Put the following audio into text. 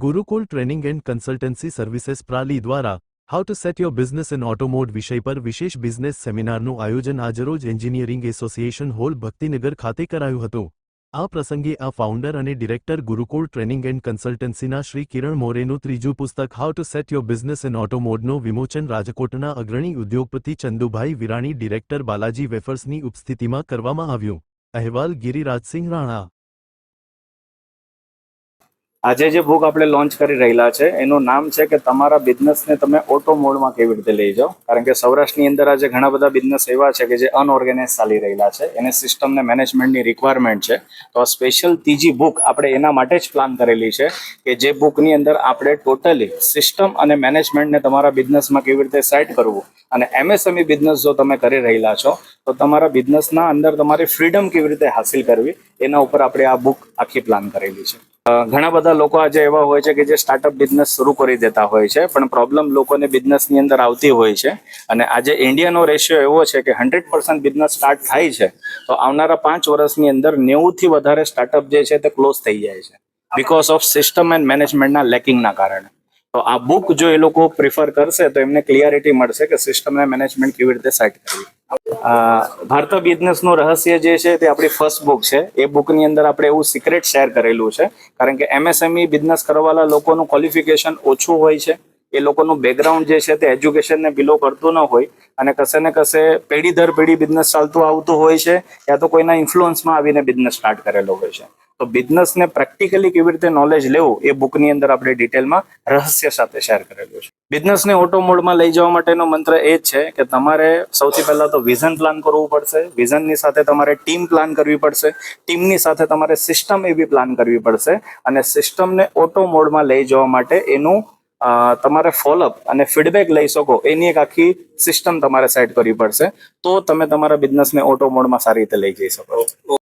Gurukul training and consultancy services પ્રાલી દ્વારા how to set your business in auto mode વિષય પર વિશેષ બિઝનેસ સેમિનારનું આયોજન આજરોજ એન્જિનિયરિંગ એસોસિએશન હોલ ભક્તિનગર ખાતે કરાયું હતું। આ પ્રસંગે આ ફાઉન્ડર અને ડિરેક્ટર ગુરુકુળ ટ્રેનિંગ એન્ડ કન્સલ્ટન્સીના શ્રી કિરણ મોરેનું ત્રીજું પુસ્તક how to set your business in ઓટોમોડનું વિમોચન રાજકોટના અગ્રણી ઉદ્યોગપતિ ચંદુભાઈ વિરાણી ડિરેક્ટર બાલાજી વેફર્સની ઉપસ્થિતિમાં કરવામાં આવ્યું। અહેવાલ ગિરિરાજસિંહ રાણા। આજે જે બુક આપણે લોન્ચ કરી રહેલા છે એનું નામ છે કે તમારા બિઝનેસને તમે ઓટો મોડમાં કેવી રીતે લઈ જાઓ, કારણ કે સૌરાષ્ટ્રની અંદર આજે ઘણા બધા બિઝનેસ એવા છે કે જે અનઓર્ગેનાઇઝ ચાલી રહેલા છે, એને સિસ્ટમ ને મેનેજમેન્ટની રિક્વાયરમેન્ટ છે। તો આ સ્પેશિયલ ત્રીજી બુક આપણે એના માટે જ પ્લાન કરેલી છે કે જે બુકની અંદર આપણે ટોટલી સિસ્ટમ અને મેનેજમેન્ટને તમારા બિઝનેસમાં કેવી રીતે સેટ કરવું, અને એમએસએમઈ બિઝનેસ જો તમે કરી રહેલા છો તો તમારા બિઝનેસના અંદર તમારી ફ્રીડમ કેવી રીતે હાસિલ કરવી એના ઉપર આપણે આ બુક આખી પ્લાન કરેલી છે। ઘણા બધા લોકો આજે એવા હોય છે કે જે સ્ટાર્ટઅપ બિઝનેસ શરૂ કરી દેતા હોય છે, પણ પ્રોબ્લેમ લોકોને બિઝનેસની અંદર આવતી હોય છે। અને આજે ઇન્ડિયાનો રેશિયો એવો છે કે 100% બિઝનેસ સ્ટાર્ટ થાય છે તો આવનારા 5 વર્ષની અંદર 90થી વધારે સ્ટાર્ટઅપ જે છે તે ક્લોઝ થઈ જાય છે બીકોઝ ઓફ સિસ્ટમ એન્ડ મેનેજમેન્ટના લેકિંગના કારણે। તો આ બુક જો એ લોકો પ્રિફર કરશે તો એમને ક્લિયરિટી મળશે કે સિસ્ટમ અને મેનેજમેન્ટ કેવી રીતે સેટ કરવી। ભારત બિઝનેસનું રહસ્ય જે છે તે આપણી ફર્સ્ટ બુક છે। એ બુકની અંદર આપણે એવું સિક્રેટ શેર કરેલું છે, કારણ કે એમએસએમઈ બિઝનેસ કરવાવાળા લોકોનું ક્વોલિફિકેશન ઓછું હોય છે, એ લોકોનું બેકગ્રાઉન્ડ જે છે તે એજ્યુકેશનને બિલો કરતું ન હોય, અને કશે ને કશે પેઢી દર પેઢી બિઝનેસ ચાલતું આવતું હોય છે, યા તો કોઈના ઇન્ફ્લુઅન્સમાં આવીને બિઝનેસ સ્ટાર્ટ કરેલો હોય છે। તો બિઝનેસને પ્રેક્ટિકલી કેવી રીતે નોલેજ લેવું એ બુકની અંદર આપણે ડિટેલમાં રહસ્ય સાથે શેર કરેલું છે। બિઝનેસને ઓટો મોડમાં લઈ જવા માટેનો મંત્ર એ જ છે કે તમારે સૌથી પહેલા તો વિઝન પ્લાન કરવું પડશે, વિઝનની સાથે તમારે ટીમ પ્લાન કરવી પડશે, ટીમની સાથે તમારે સિસ્ટમ એવી પ્લાન કરવી પડશે, અને સિસ્ટમને ઓટો મોડમાં લઈ જવા માટે એનું તમારે ફોલોઅપ અને ફીડબેક લઈ શકો એની એક આખી સિસ્ટમ તમારે સેટ કરવી પડશે, તો તમે તમારા બિઝનેસને ઓટો મોડમાં સારી રીતે લઈ જઈ શકો।